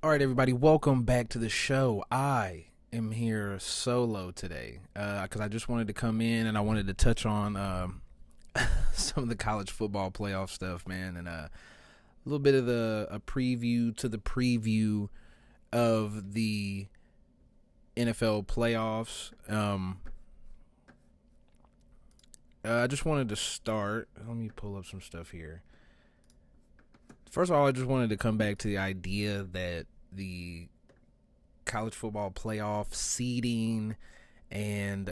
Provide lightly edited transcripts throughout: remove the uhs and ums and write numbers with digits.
All right, everybody, welcome back to the show. I am here solo today because I just wanted to come in and I wanted to touch on some of the college football playoff stuff, man, and a little bit of a preview to the preview of the NFL playoffs. I just wanted to start. Let me pull up some stuff here. First of all, I just wanted to come back to the idea that the college football playoff seeding and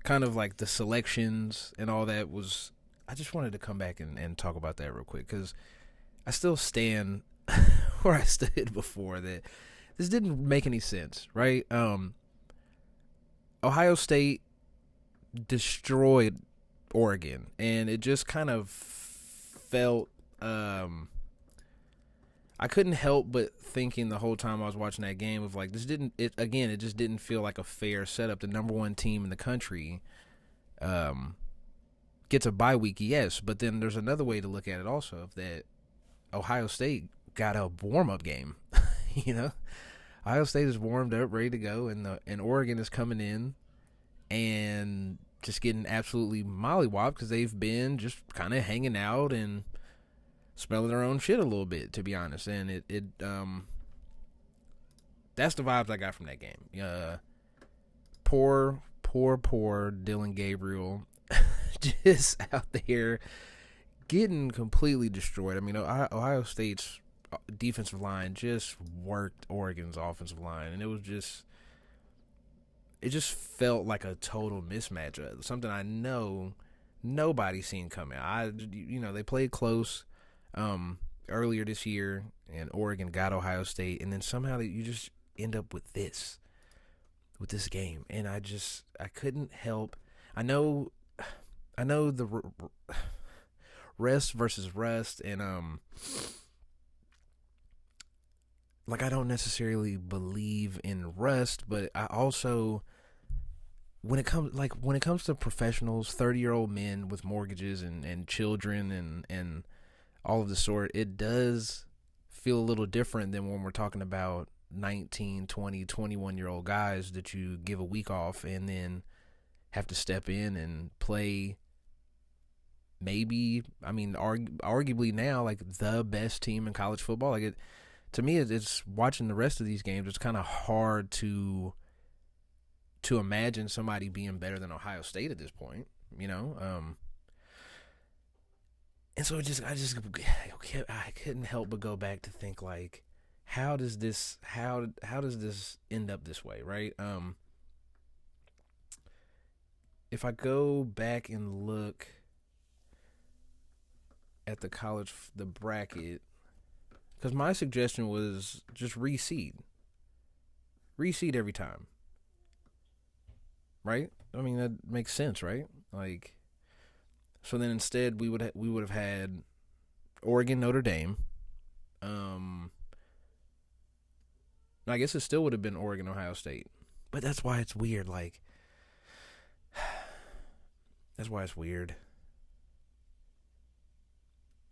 kind of like the selections and all that was. I just wanted to come back and talk about that real quick because I still stand where I stood before that this didn't make any sense, right? Ohio State destroyed Oregon, and it just kind of felt. I couldn't help but thinking the whole time I was watching that game of like this didn't it again it just didn't feel like a fair setup. The number one team in the country gets a bye week, yes, but then there's another way to look at it also of that Ohio State got a warm up game. you know, Ohio State is warmed up, ready to go, and Oregon is coming in and just getting absolutely mollywopped because they've been just kind of hanging out and smelling their own shit a little bit, to be honest. And it that's the vibes I got from that game. Poor Dylan Gabriel, just out there getting completely destroyed. I mean, Ohio State's defensive line just worked Oregon's offensive line, and it just felt like a total mismatch. Something I know nobody's seen coming. They played close earlier this year, and Oregon got Ohio State, and then somehow you just end up with this game, and I couldn't help. I know the rest versus rest, and like I don't necessarily believe in rest, but I also when it comes to professionals, 30-year-old men with mortgages and children and all of the sort, it does feel a little different than when we're talking about 19, 20, 21-year-old guys that you give a week off and then have to step in and play maybe, I mean, arguably now, like the best team in college football. To me, it's watching the rest of these games, it's kind of hard to imagine somebody being better than Ohio State at this point, you know? And so I couldn't help but go back to think like, how does this end up this way, right? If I go back and look at the bracket, because my suggestion was just reseed every time, right? I mean that makes sense, right? Like, so then instead we would have had Oregon, Notre Dame. I guess it still would have been Oregon, Ohio State. But that's why it's weird. Like, that's why it's weird.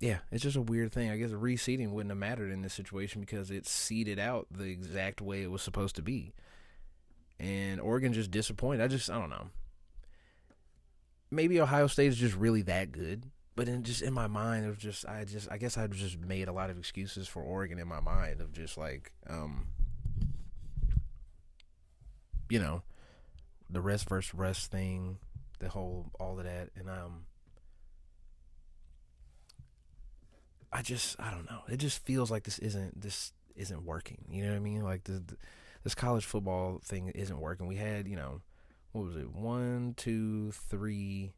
Yeah, it's just a weird thing. I guess reseeding wouldn't have mattered in this situation because it seeded out the exact way it was supposed to be. And Oregon just disappointed. I don't know. Maybe Ohio State is just really that good. But in my mind, it was I guess I just made a lot of excuses for Oregon in my mind of just like, the rest versus rest thing, all of that, and I don't know. It just feels like this isn't working. You know what I mean? Like this college football thing isn't working. We had, what was it? 1, 2, 3,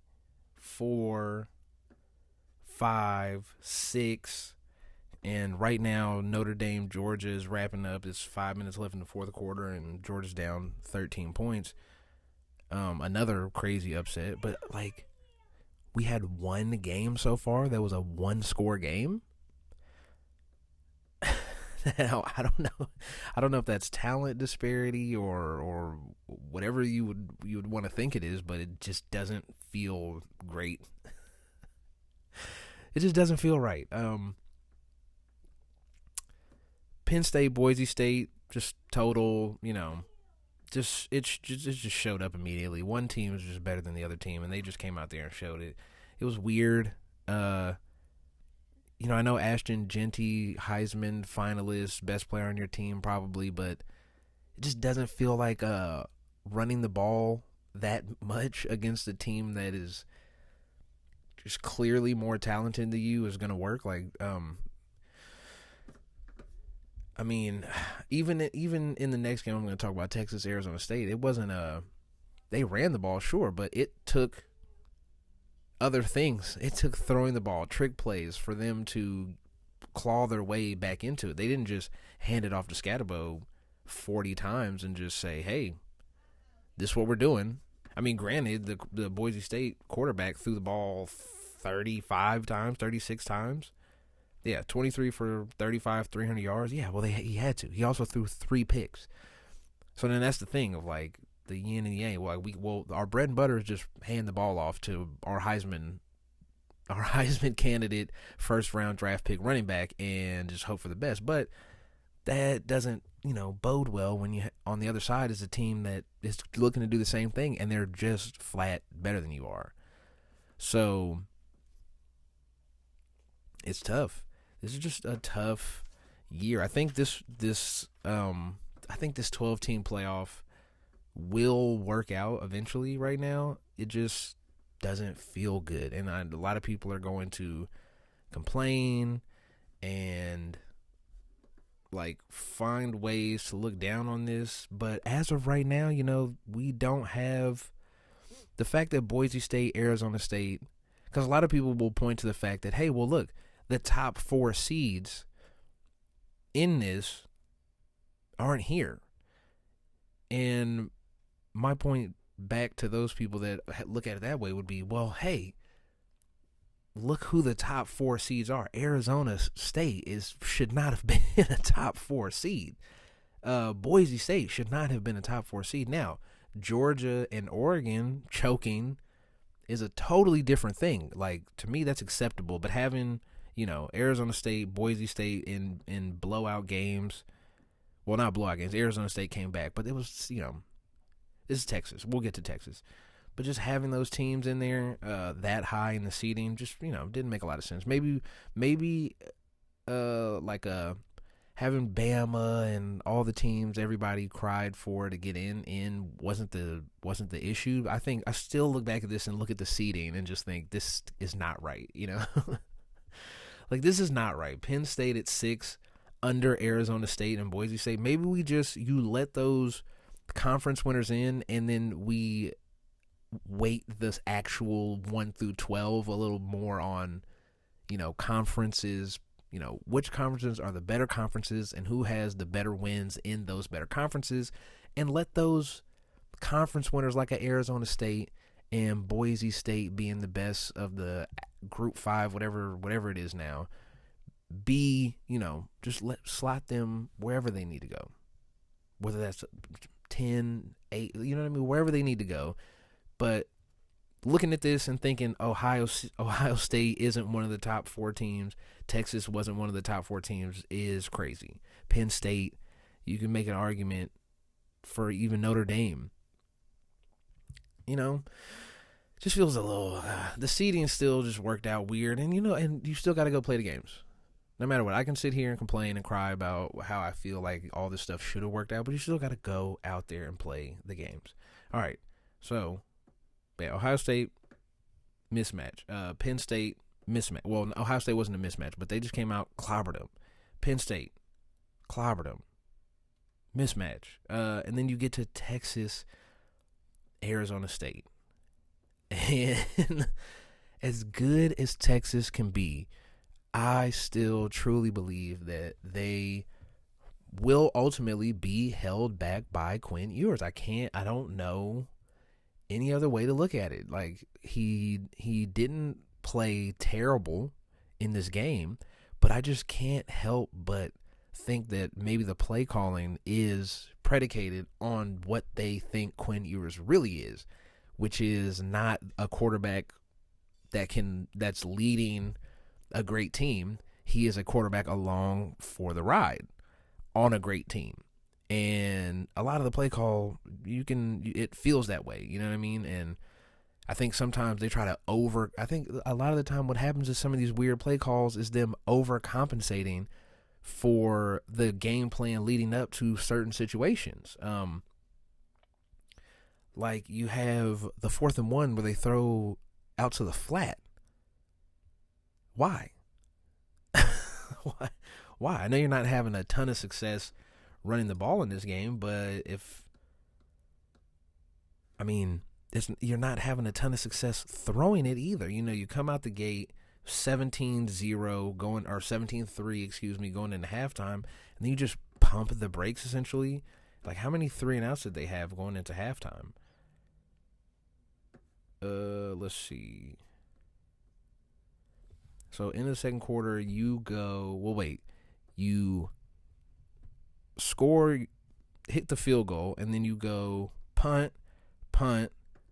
4, 5, 6. And right now, Notre Dame, Georgia is wrapping up. It's 5 minutes left in the fourth quarter, and Georgia's down 13 points. Another crazy upset. But, like, we had one game so far that was a one-score game. Now, I don't know. I don't know if that's talent disparity or whatever you would want to think it is, but it just doesn't feel great. It just doesn't feel right. Penn State, Boise State, just total, it just showed up immediately. One team was just better than the other team, and they just came out there and showed it. It was weird. I know Ashton Genty, Heisman finalist, best player on your team probably, but it just doesn't feel like running the ball that much against a team that is just clearly more talented than you is going to work. Like, I mean, even in the next game, I'm going to talk about Texas, Arizona State. It wasn't they ran the ball, sure, but it took other things. It took throwing the ball, trick plays for them to claw their way back into it. They didn't just hand it off to Scatterbo 40 times and just say, hey, this is what we're doing. I mean, granted, the Boise State quarterback threw the ball 35 times, 36 times. Yeah, 23 for 35, 300 yards. Yeah, well, he had to. He also threw 3 picks. So then that's the thing of like the yin and yang. Well, our bread and butter is just hand the ball off to our Heisman candidate, first round draft pick running back, and just hope for the best. But that doesn't, bode well when you on the other side is a team that is looking to do the same thing, and they're just flat better than you are. So it's tough. This is just a tough year. I think this 12 team playoff will work out eventually. Right now, it just doesn't feel good, and a lot of people are going to complain and like find ways to look down on this. But as of right now, we don't have the fact that Boise State, Arizona State, because a lot of people will point to the fact that, hey, well, look, the top 4 seeds in this aren't here. And my point back to those people that look at it that way would be, well, hey, look who the top 4 seeds are. Arizona State should not have been a top 4 seed. Boise State should not have been a top 4 seed. Now, Georgia and Oregon choking is a totally different thing. Like, to me, that's acceptable. But having, Arizona State, Boise State in blowout games, well, not blowout games. Arizona State came back, but it was, this is Texas. We'll get to Texas. But just having those teams in there that high in the seeding just, didn't make a lot of sense. Maybe having Bama and all the teams everybody cried for to get in wasn't the issue. I think I still look back at this and look at the seeding and just think this is not right, Like, this is not right. Penn State at 6 under Arizona State and Boise State. Maybe you let those conference winners in, and then we weight this actual 1 through 12 a little more on, conferences, which conferences are the better conferences and who has the better wins in those better conferences, and let those conference winners like Arizona State and Boise State being the best of the Group 5, whatever it is now, be, just slot them wherever they need to go. Whether that's 10, 8, wherever they need to go. But looking at this and thinking Ohio State isn't one of the top 4 teams, Texas wasn't one of the top 4 teams is crazy. Penn State, you can make an argument for even Notre Dame. Just feels a little, the seeding still just worked out weird, and and you still got to go play the games. No matter what, I can sit here and complain and cry about how I feel like all this stuff should have worked out, but you still got to go out there and play the games. All right, so Ohio State, mismatch. Penn State, mismatch. Well, Ohio State wasn't a mismatch, but they just came out, clobbered them. Penn State, clobbered them. Mismatch. And then you get to Texas, Arizona State. And as good as Texas can be, I still truly believe that they will ultimately be held back by Quinn Ewers. I don't know any other way to look at it. Like, he didn't play terrible in this game, but I just can't help but think that maybe the play calling is predicated on what they think Quinn Ewers really is, which is not a quarterback that's leading a great team. He is a quarterback along for the ride. on a great team. And a lot of the play call, it feels that way. You know what I mean? And I think sometimes they try to I think a lot of the time what happens is some of these weird play calls is them overcompensating for the game plan leading up to certain situations. Like you have the 4th and 1 where they throw out to the flat. Why? Why? Why? I know you're not having a ton of success running the ball in this game, but I mean, you're not having a ton of success throwing it either. You know, you come out the gate 17-0 going, or 17-3, excuse me, going into halftime, and then you just pump the brakes essentially. Like, how many 3-and-outs did they have going into halftime? Let's see. So in the second quarter, you score, hit the field goal, and then you go punt,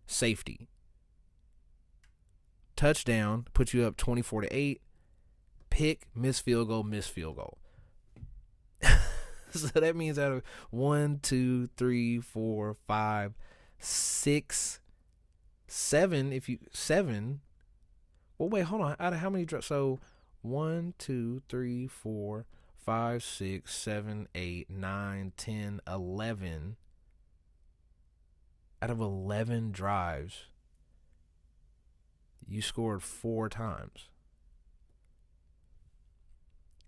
safety, touchdown, put you up 24-8, pick, miss field goal. So that means out of 1, 2, 3, 4, 5, 6, 7, if you 7. Well, wait, hold on. Out of how many drops? So 1, 2, 3, 4, 5, 6, 7, 8, 9, 10, 11. Out of 11 drives, you scored 4 times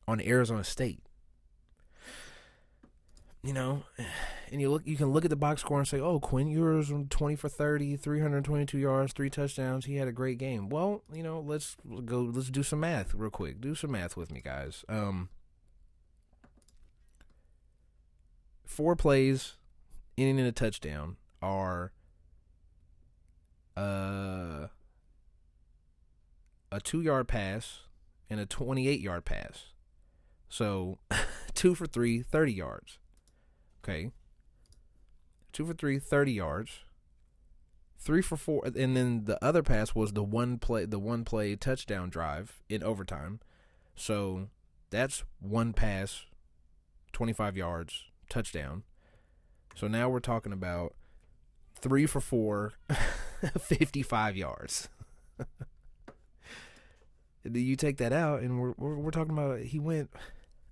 on Arizona State. You know, and you can look at the box score and say, "Oh, Quinn Ewers 20 for 30, 322 yards, 3 touchdowns. He had a great game." Well, you know, let's do some math real quick. Do some math with me, guys. 4 plays, ending in a touchdown, are a 2-yard pass and a 28-yard pass. So 2 for 3, 30 yards. Okay. 2 for 3, 30 yards. 3 for 4, and then the other pass was the one play touchdown drive in overtime. So that's one pass, 25 yards, touchdown. So now we're talking about 3 for 4, 55 yards. You take that out, and we're talking about he went.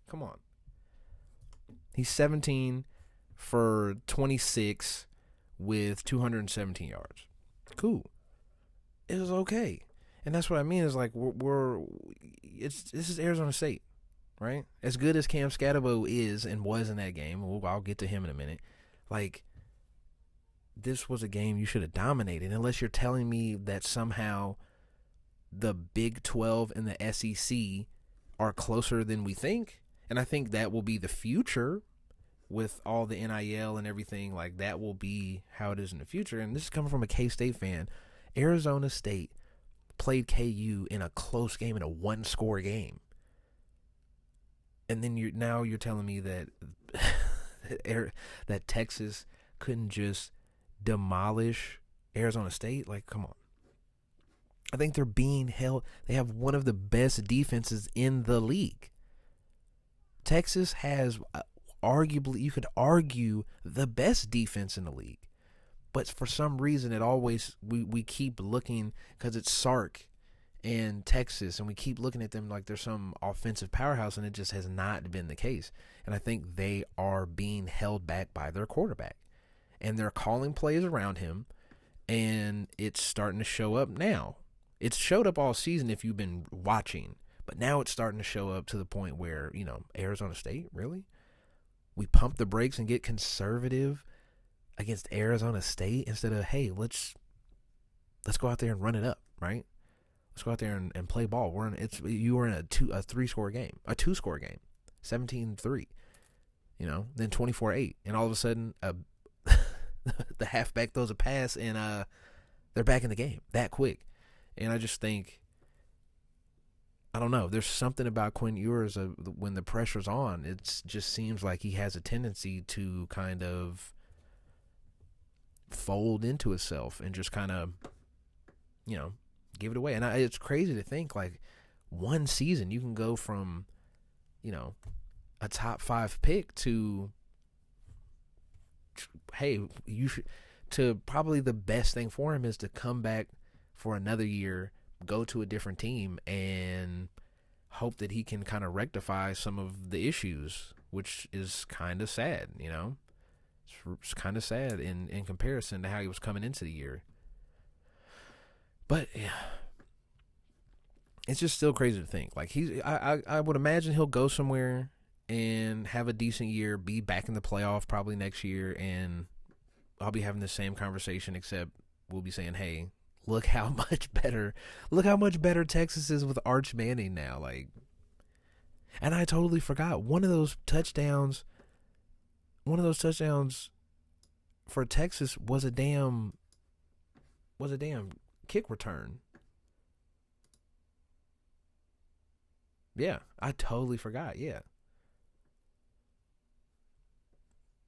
Come on. He's 17 for 26 with 217 yards. Cool. It was okay. And that's what I mean is like this is Arizona State, right? As good as Cam Scatterbo is and was in that game, I'll get to him in a minute. Like, this was a game you should have dominated, unless you're telling me that somehow the Big 12 and the SEC are closer than we think. And I think that will be the future with all the NIL and everything. Like, that will be how it is in the future. And this is coming from a K-State fan. Arizona State played KU in a close game, in a one-score game. And then you're telling me that that Texas couldn't just demolish Arizona State? Like, come on. I think they're being held. They have one of the best defenses in the league. Texas has arguably, you could argue, the best defense in the league. But for some reason, we keep looking, because it's Sark and Texas, and we keep looking at them like they're some offensive powerhouse, and it just has not been the case. And I think they are being held back by their quarterback. And they're calling plays around him, and it's starting to show up now. It's showed up all season if you've been watching, but now it's starting to show up to the point where, Arizona State, really? We pump the brakes and get conservative against Arizona State instead of, hey, let's go out there and run it up, right? Let's go out there and play ball. You were in a 2-score game, 17-3, then 24-8, and all of a sudden the halfback throws a pass, and they're back in the game that quick. And I just think, I don't know, there's something about Quinn Ewers when the pressure's on. It just seems like he has a tendency to kind of fold into himself and just kind of, give it away. And it's crazy to think, like, one season you can go from, a top 5 pick to, hey, you should, to probably the best thing for him is to come back for another year, go to a different team, and hope that he can kind of rectify some of the issues, which is kind of sad, you know? It's kind of sad in comparison to how he was coming into the year. But yeah, it's just still crazy to think. Like I would imagine he'll go somewhere and have a decent year, be back in the playoff probably next year, and I'll be having the same conversation, except we'll be saying, "Hey, look how much better Texas is with Arch Manning now." Like, and I totally forgot one of those touchdowns for Texas was a damn kick return. Yeah, I totally forgot. Yeah.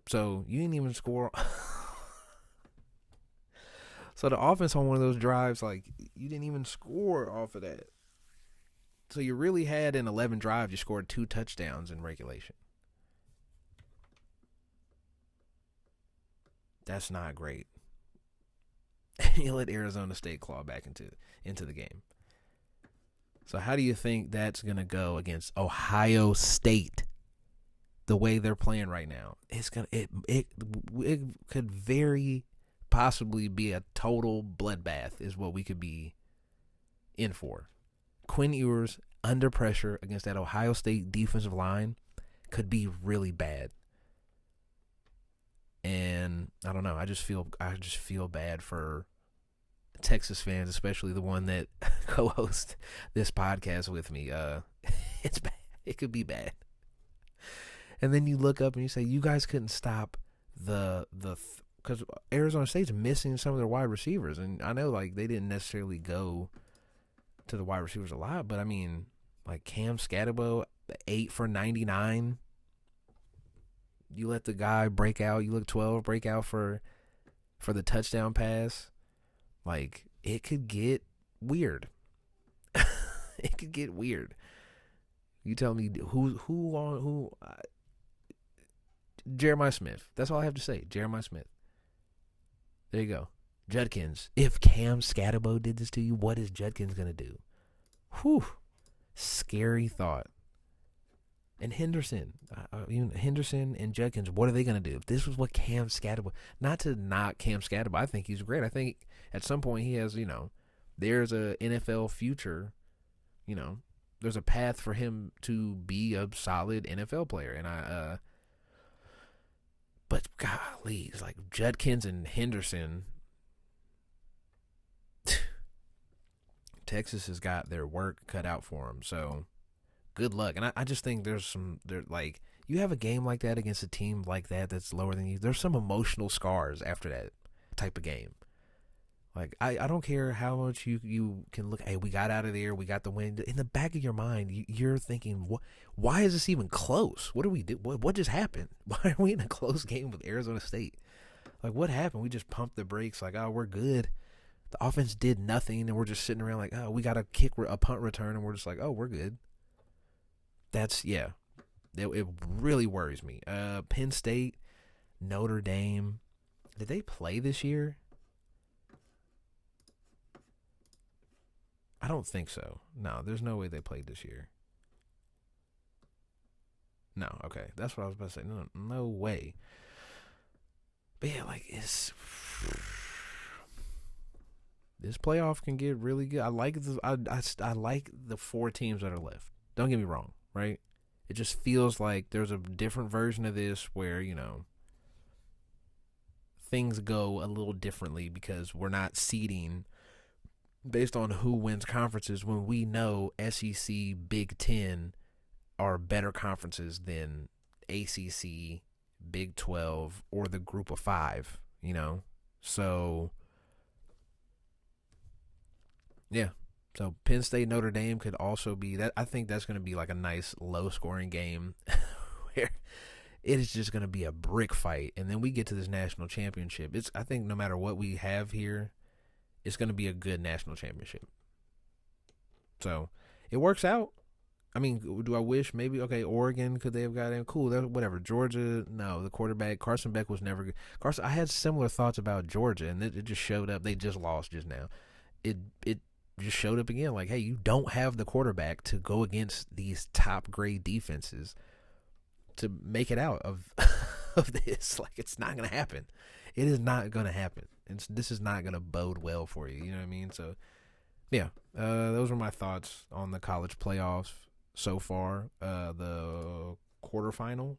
So you didn't even score. So the offense on one of those drives, like, you didn't even score off of that. So you really had in 11 drives, you scored 2 touchdowns in regulation. That's not great. You let Arizona State claw back into the game. So how do you think that's gonna go against Ohio State? The way they're playing right now, it could very possibly be a total bloodbath. Is what we could be in for. Quinn Ewers under pressure against that Ohio State defensive line could be really bad. And I don't know. I just feel bad for Texas fans, especially the one that co-hosts this podcast with me. It's bad. It could be bad. And then you look up and you say, you guys couldn't stop because Arizona State's missing some of their wide receivers, and I know like they didn't necessarily go to the wide receivers a lot, but I mean, like Cam Scatterbo, 8 for 99. You let the guy break out. You look 12 break out for the touchdown pass. Like, it could get weird. It could get weird. You tell me who Jeremiah Smith. That's all I have to say. Jeremiah Smith. There you go. Judkins. If Cam Scatterbo did this to you, what is Judkins gonna do? Whew. Scary thought. And Henderson, Henderson and Judkins, what are they going to do? If this was what Cam Scatterbo, not to knock Cam Scatterbo, I think he's great. I think at some point he has, there's a NFL future, there's a path for him to be a solid NFL player. And but golly, it's like Judkins and Henderson, Texas has got their work cut out for them. So good luck. And I just think like, you have a game like that against a team like that that's lower than you, there's some emotional scars after that type of game. Like, I don't care how much you can look, hey, we got out of there, we got the win. In the back of your mind, you're thinking, why is this even close? What do we do? What just happened? Why are we in a close game with Arizona State? Like, what happened? We just pumped the brakes, like, oh, we're good. The offense did nothing, and we're just sitting around like, oh, we got a punt return, and we're just like, oh, we're good. That's, yeah. It really worries me. Penn State, Notre Dame. Did they play this year? I don't think so. No, there's no way they played this year. No, okay. That's what I was about to say. No way. But yeah, like, this playoff can get really good. I like the 4 teams that are left. Don't get me wrong, right? It just feels like there's a different version of this where, things go a little differently because we're not seeding based on who wins conferences when we know SEC, Big Ten are better conferences than ACC, Big 12, or the group of 5, So, yeah. So Penn State, Notre Dame could also be that. I think that's going to be like a nice low scoring game where it is just going to be a brick fight. And then we get to this national championship. I think no matter what we have here, it's going to be a good national championship. So it works out. I mean, do I wish maybe okay Oregon could they have got in? Cool, that whatever. Georgia, no, the quarterback Carson Beck was never good. Carson, I had similar thoughts about Georgia, and it just showed up. They just lost just now. It just showed up again. Like, hey, you don't have the quarterback to go against these top grade defenses to make it out of of this. Like, it's not gonna happen. It is not gonna happen. This is not gonna bode well for you. You know what I mean? So yeah, those were my thoughts on the college playoffs so far. The quarterfinal,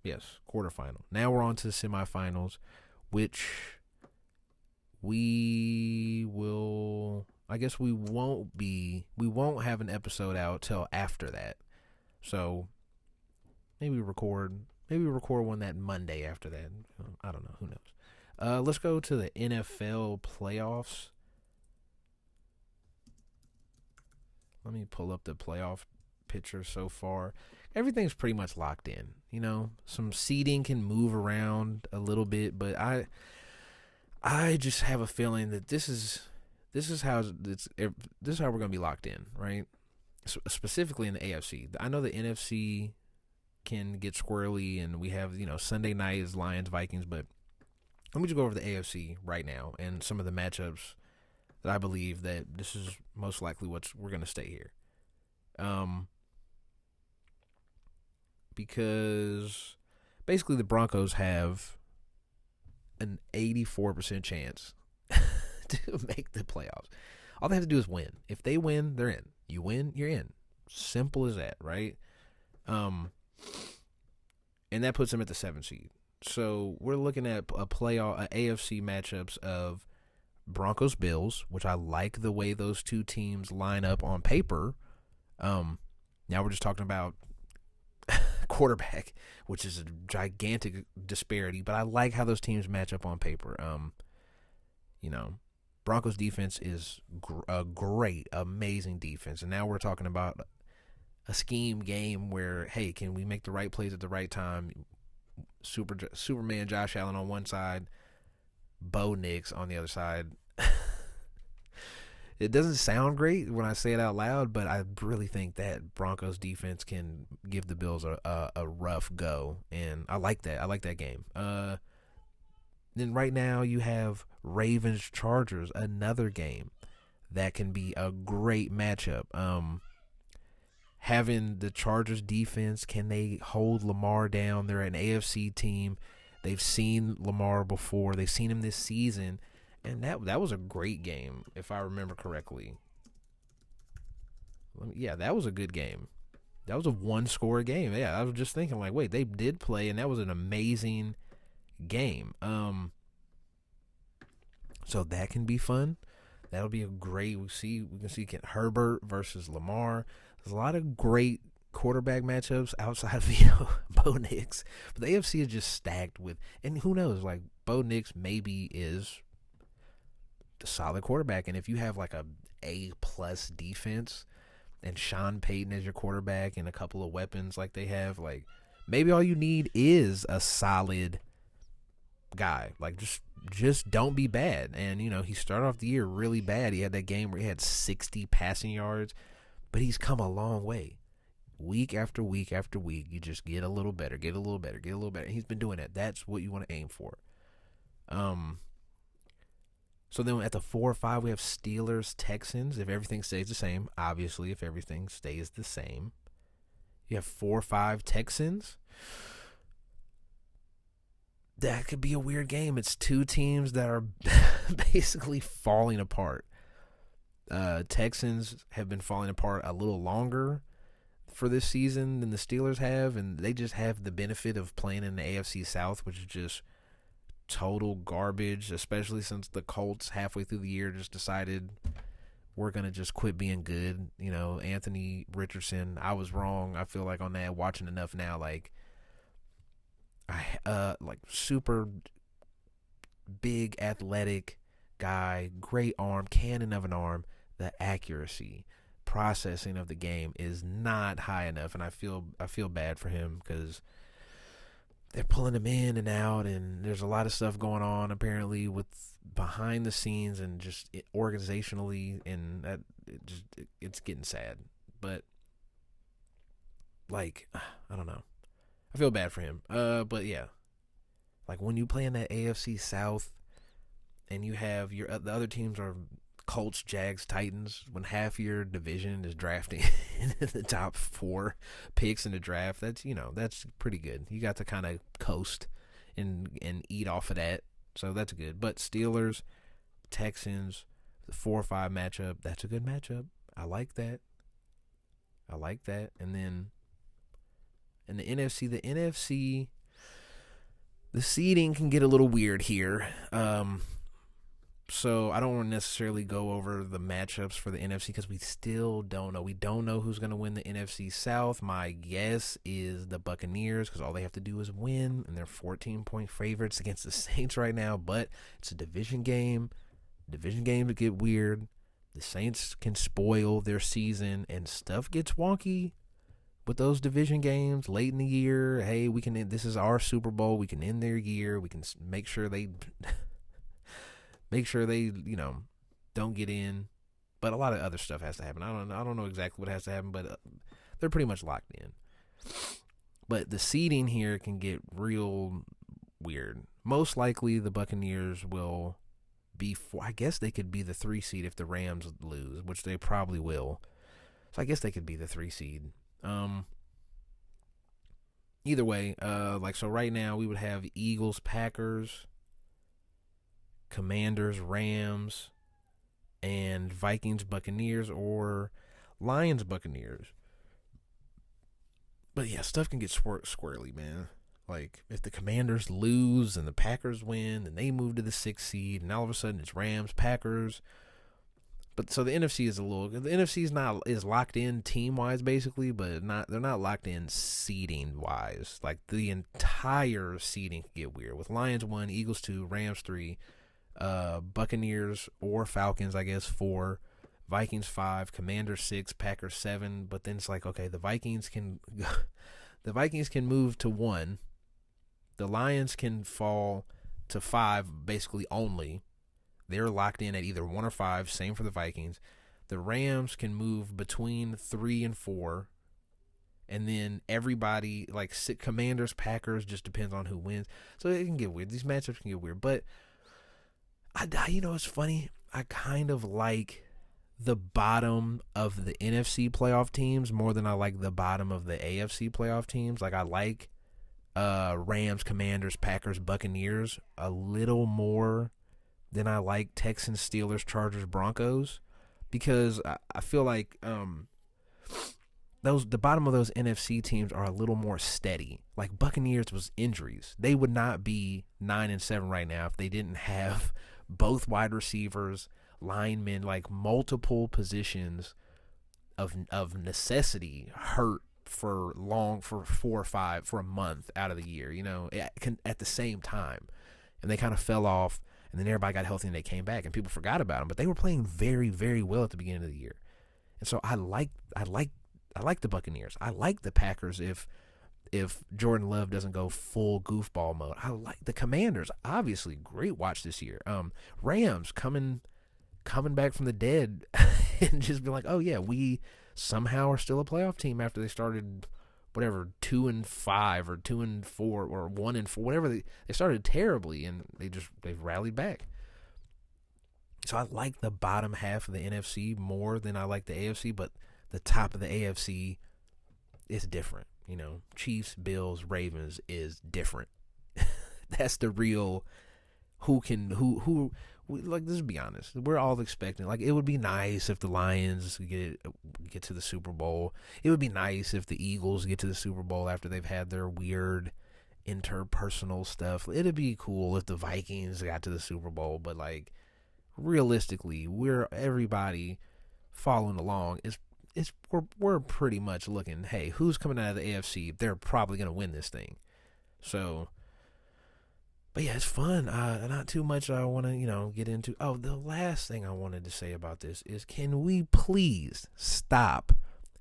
yes, quarterfinal. Now we're on to the semifinals, which we will. I guess we won't be. We won't have an episode out till after that. So maybe record. Maybe record one that Monday after that. I don't know. Who knows? Let's go to the NFL playoffs. Let me pull up the playoff picture so far. Everything's pretty much locked in. You know, some seeding can move around a little bit, but I just have a feeling that this is how we're gonna be locked in, right? Specifically in the AFC. I know the NFC can get squirrely, and we have Sunday night is Lions Vikings, but let me just go over the AFC right now and some of the matchups that I believe that this is most likely we're going to stay here. Because basically the Broncos have an 84% chance to make the playoffs. All they have to do is win. If they win, they're in. You win, you're in. Simple as that, right? And that puts them at the 7th seed. So we're looking at a AFC matchups of Broncos Bills, which I like the way those two teams line up on paper. Now we're just talking about quarterback, which is a gigantic disparity, but I like how those teams match up on paper. Broncos defense is a great, amazing defense, and now we're talking about a scheme game where, hey, can we make the right plays at the right time? Superman Josh Allen on one side, Bo Nix on the other side. It doesn't sound great when I say it out loud, but I really think that Broncos defense can give the Bills a rough go, and I like that. I like that game. Then right now you have Ravens Chargers, another game that can be a great matchup. Having the Chargers defense, can they hold Lamar down? They're an AFC team. They've seen Lamar before. They've seen him this season. And that was a great game, if I remember correctly. Yeah, that was a good game. That was a one-score game. Yeah, I was just thinking, like, wait, they did play, and that was an amazing game. So that can be fun. That'll be a great. We can see Herbert versus Lamar. There's a lot of great quarterback matchups outside of Bo Nix, but the AFC is just stacked with, and who knows, like Bo Nix maybe is the solid quarterback, and if you have like A+ defense and Sean Payton as your quarterback and a couple of weapons like they have, like maybe all you need is a solid guy. Like just don't be bad. And he started off the year really bad. He had that game where he had 60 passing yards, but he's come a long way. Week after week after week, you just get a little better, get a little better, get a little better. And he's been doing that. That's what you want to aim for. So then at the 4 or 5, we have Steelers, Texans. If everything stays the same, obviously, if everything stays the same, you have 4 or 5 Texans. That could be a weird game. It's two teams that are basically falling apart. Texans have been falling apart a little longer for this season than the Steelers have, and they just have the benefit of playing in the AFC South, which is just total garbage, especially since the Colts halfway through the year just decided we're going to just quit being good. Anthony Richardson, I was wrong, I feel like, on that. Watching enough now, like super big athletic guy, great arm, cannon of an arm. The accuracy, processing of the game is not high enough, and I feel bad for him because they're pulling him in and out, and there's a lot of stuff going on apparently with behind the scenes and just organizationally, and it's getting sad. But like I don't know. I feel bad for him. But yeah, like when you play in that AFC South and you have your the other teams are Colts, Jags, Titans. When half your division is drafting in the top 4 picks in the draft, that's pretty good. You got to kind of coast and eat off of that, so that's good. But Steelers, Texans, the 4-5 matchup, that's a good matchup. I like that. I like that. And then in the NFC, the seeding can get a little weird here. So I don't want to necessarily go over the matchups for the NFC because we still don't know. We don't know who's going to win the NFC South. My guess is the Buccaneers because all they have to do is win, and they're 14-point favorites against the Saints right now. But it's a division game. Division games get weird. The Saints can spoil their season, and stuff gets wonky with those division games late in the year. Hey, we can. This is our Super Bowl. We can end their year. We can make sure they don't get in. But a lot of other stuff has to happen. I don't know exactly what has to happen, but they're pretty much locked in. But the seeding here can get real weird. Most likely the Buccaneers will be I guess they could be the 3 seed if the Rams lose, which they probably will. So I guess they could be the 3 seed. Either way, so right now we would have Eagles, Packers, Commanders, Rams, and Vikings, Buccaneers, or Lions, Buccaneers. But yeah, stuff can get squirrely, man. Like, if the Commanders lose and the Packers win, then they move to the 6th seed, and all of a sudden it's Rams, Packers. But so the NFC is locked in team wise basically, but they're not locked in seeding wise. Like the entire seeding can get weird with Lions 1, Eagles 2, Rams 3, Buccaneers or Falcons, I guess 4, Vikings 5, Commanders 6, Packers 7. But then it's like, okay, the Vikings can move to 1. The Lions can fall to 5 basically only. They're locked in at either 1 or 5. Same for the Vikings. The Rams can move between 3 and 4. And then everybody, like Commanders, Packers, just depends on who wins. So it can get weird. These matchups can get weird. But, it's funny. I kind of like the bottom of the NFC playoff teams more than I like the bottom of the AFC playoff teams. Like, I like Rams, Commanders, Packers, Buccaneers a little more than I like Texans, Steelers, Chargers, Broncos, because I feel like the bottom of those NFC teams are a little more steady. Like Buccaneers was injuries. They would not be 9-7 right now if they didn't have both wide receivers, linemen, like multiple positions of necessity hurt for 4 or 5 for a month out of the year, at the same time. And they kind of fell off. And then everybody got healthy and they came back and people forgot about them. But they were playing very, very well at the beginning of the year. And so I like the Buccaneers. I like the Packers if Jordan Love doesn't go full goofball mode. I like the Commanders. Obviously, great watch this year. Rams coming back from the dead and just be like, oh yeah, we somehow are still a playoff team after they started 2-5 or 2-4 or 1-4, whatever. They started terribly and they've rallied back. So I like the bottom half of the NFC more than I like the AFC, but the top of the AFC is different. Chiefs, Bills, Ravens is different. That's the real let's be honest. We're all expecting, like, it would be nice if the Lions get to the Super Bowl. It would be nice if the Eagles get to the Super Bowl after they've had their weird interpersonal stuff. It'd be cool if the Vikings got to the Super Bowl, but like realistically, everybody following along we're pretty much looking, hey, who's coming out of the AFC? They're probably going to win this thing. So, but yeah, it's fun. Not too much I want to, get into. Oh, the last thing I wanted to say about this is, can we please stop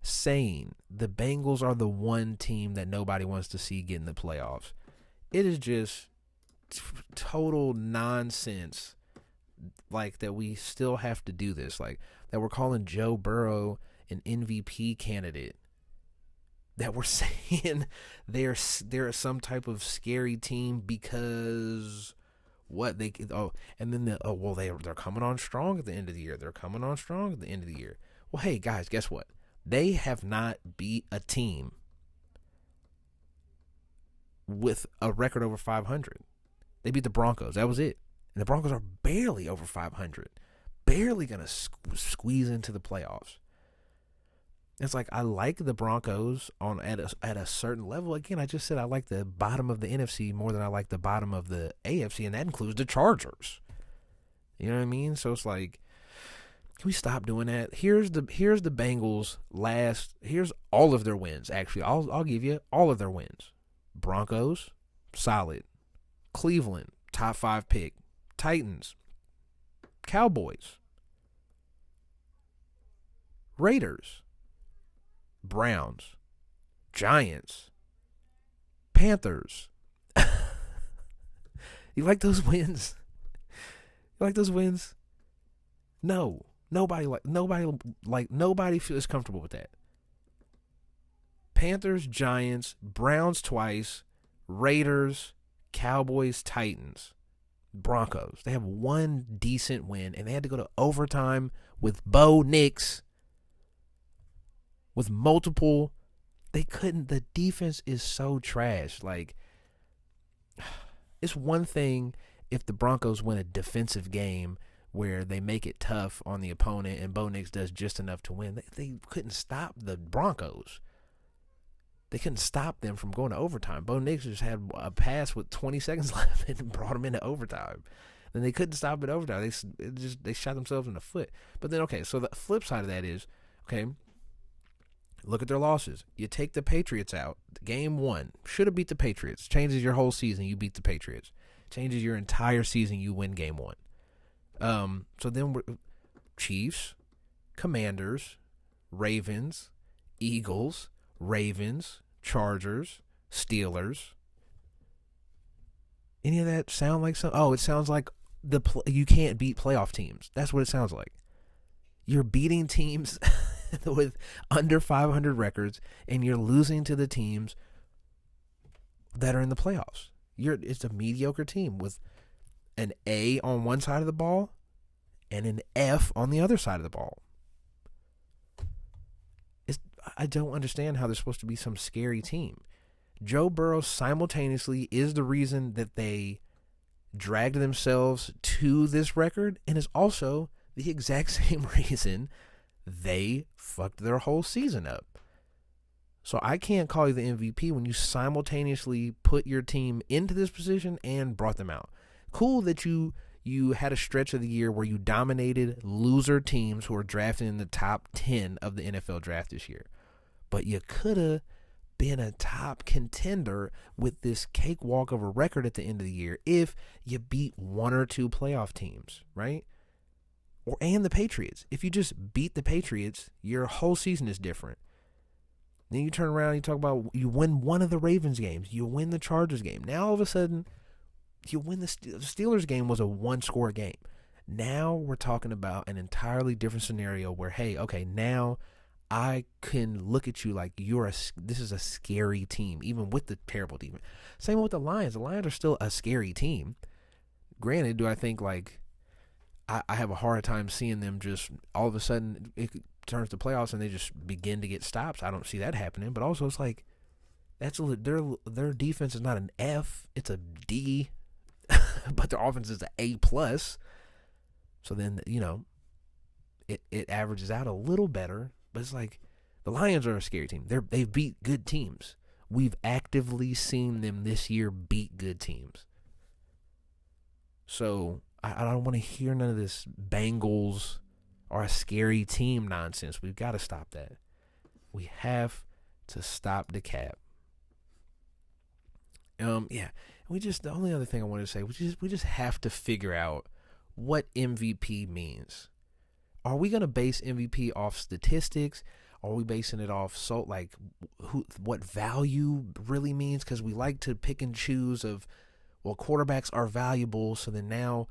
saying the Bengals are the one team that nobody wants to see get in the playoffs? It is just total nonsense, like, that we still have to do this. Like, that we're calling Joe Burrow an MVP candidate. that we're saying they're some type of scary team because what they and then they're coming on strong at the end of the year. They're coming on strong at the end of the year. Well, hey guys, guess what? They have not beat a team with a record over 500. They beat the Broncos. That was it. And the Broncos are barely over 500. Barely going to squeeze into the playoffs. It's like I like the Broncos at a certain level. Again, I just said I like the bottom of the NFC more than I like the bottom of the AFC, and that includes the Chargers. You know what I mean? So it's like, can we stop doing that? Here's the Bengals here's all of their wins. Actually, I'll give you all of their wins. Broncos, solid. Cleveland, top 5 pick. Titans, Cowboys, Raiders, Browns, Giants, Panthers. You like those wins? You like those wins? No. Nobody feels comfortable with that. Panthers, Giants, Browns twice, Raiders, Cowboys, Titans, Broncos. They have one decent win, and they had to go to overtime with Bo Nix. With multiple, they couldn't. The defense is so trash. Like, it's one thing if the Broncos win a defensive game where they make it tough on the opponent and Bo Nix does just enough to win. They couldn't stop the Broncos. They couldn't stop them from going to overtime. Bo Nix just had a pass with 20 seconds left and brought them into overtime. And they couldn't stop it overtime. They shot themselves in the foot. But then, okay, so the flip side of that is, okay, look at their losses. You take the Patriots out. Game 1. Should have beat the Patriots. Changes your whole season. You beat the Patriots. Changes your entire season. You win game 1. So then we're Chiefs, Commanders, Ravens, Eagles, Ravens, Chargers, Steelers. Any of that sound like something? Oh, it sounds like you can't beat playoff teams. That's what it sounds like. You're beating teams with under 500 records, and you're losing to the teams that are in the playoffs. It's a mediocre team with an A on one side of the ball and an F on the other side of the ball. I don't understand how they're supposed to be some scary team. Joe Burrow simultaneously is the reason that they dragged themselves to this record, and is also the exact same reason they fucked their whole season up. So I can't call you the MVP when you simultaneously put your team into this position and brought them out. Cool that you had a stretch of the year where you dominated loser teams who were drafted in the top 10 of the NFL draft this year. But you could have been a top contender with this cakewalk of a record at the end of the year if you beat one or two playoff teams, right? And the Patriots. If you just beat the Patriots, your whole season is different. Then you turn around and you talk about you win one of the Ravens games. You win the Chargers game. Now all of a sudden, you win the Steelers game was a one-score game. Now we're talking about an entirely different scenario where, hey, okay, now I can look at you like this is a scary team, even with the terrible defense. Same with the Lions. The Lions are still a scary team. Granted, do I think like I have a hard time seeing them just all of a sudden it turns to playoffs and they just begin to get stops. I don't see that happening. But also it's like their defense is not an F, it's a D, but their offense is an A plus. So then it averages out a little better. But it's like the Lions are a scary team. They've beat good teams. We've actively seen them this year beat good teams. So I don't want to hear none of this Bengals are a scary team nonsense. We've got to stop that. We have to stop the cap. The only other thing I wanted to say, we just have to figure out what MVP means. Are we going to base MVP off statistics? Are we basing it off what value really means? Because we like to pick and choose of, well, quarterbacks are valuable, so then now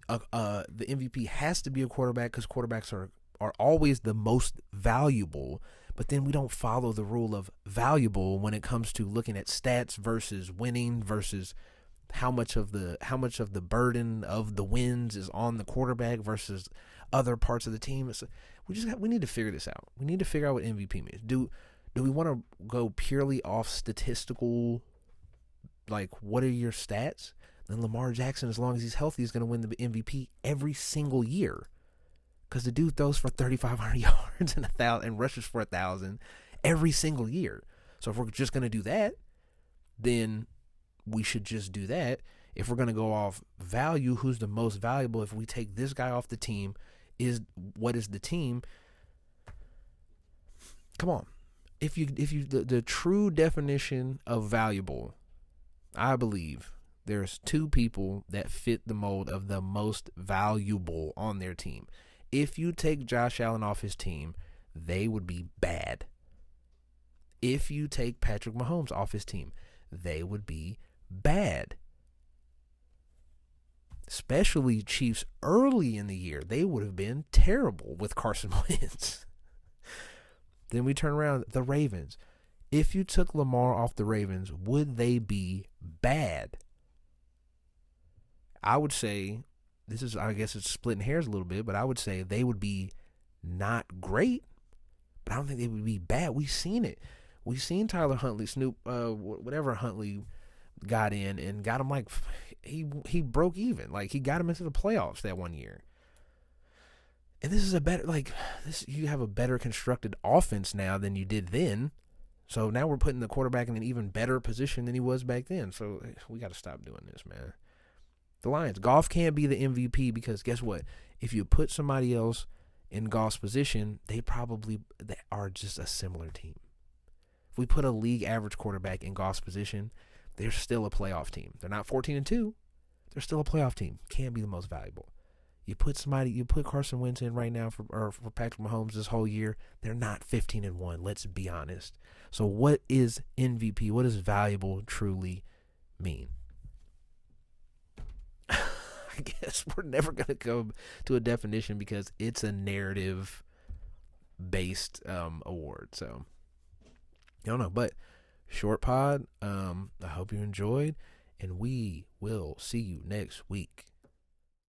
the MVP has to be a quarterback because quarterbacks are always the most valuable. But then we don't follow the rule of valuable when it comes to looking at stats versus winning versus how much of the burden of the wins is on the quarterback versus other parts of the team. We need to figure this out. We need to figure out what MVP means. Do we want to go purely off statistical, like what are your stats? Then Lamar Jackson, as long as he's healthy, is going to win the MVP every single year because the dude throws for 3,500 yards and 1,000 and rushes for 1,000 every single year. So if we're just going to do that, then we should just do that. If we're going to go off value, who's the most valuable? If we take this guy off the team, what is the team? Come on. If you the true definition of valuable, I believe there's two people that fit the mold of the most valuable on their team. If you take Josh Allen off his team, they would be bad. If you take Patrick Mahomes off his team, they would be bad. Especially Chiefs early in the year. They would have been terrible with Carson Wentz. Then we turn around, the Ravens. If you took Lamar off the Ravens, would they be bad? I would say, I guess it's splitting hairs a little bit, but I would say they would be not great, but I don't think they would be bad. We've seen it. We've seen Tyler Huntley, whatever Huntley got in and got him like, he broke even. Like he got him into the playoffs that one year. And this is you have a better constructed offense now than you did then. So now we're putting the quarterback in an even better position than he was back then. So we got to stop doing this, man. The Lions. Goff can't be the MVP because guess what? If you put somebody else in Goff's position, they are just a similar team. If we put a league average quarterback in Goff's position, they're still a playoff team. They're not 14-2. They're still a playoff team. Can't be the most valuable. You put Carson Wentz in right now for Patrick Mahomes this whole year. They're not 15-1. Let's be honest. So what is MVP? What does valuable truly mean? I guess we're never going to come to a definition because it's a narrative based award. So I don't know, but short pod. I hope you enjoyed, and we will see you next week.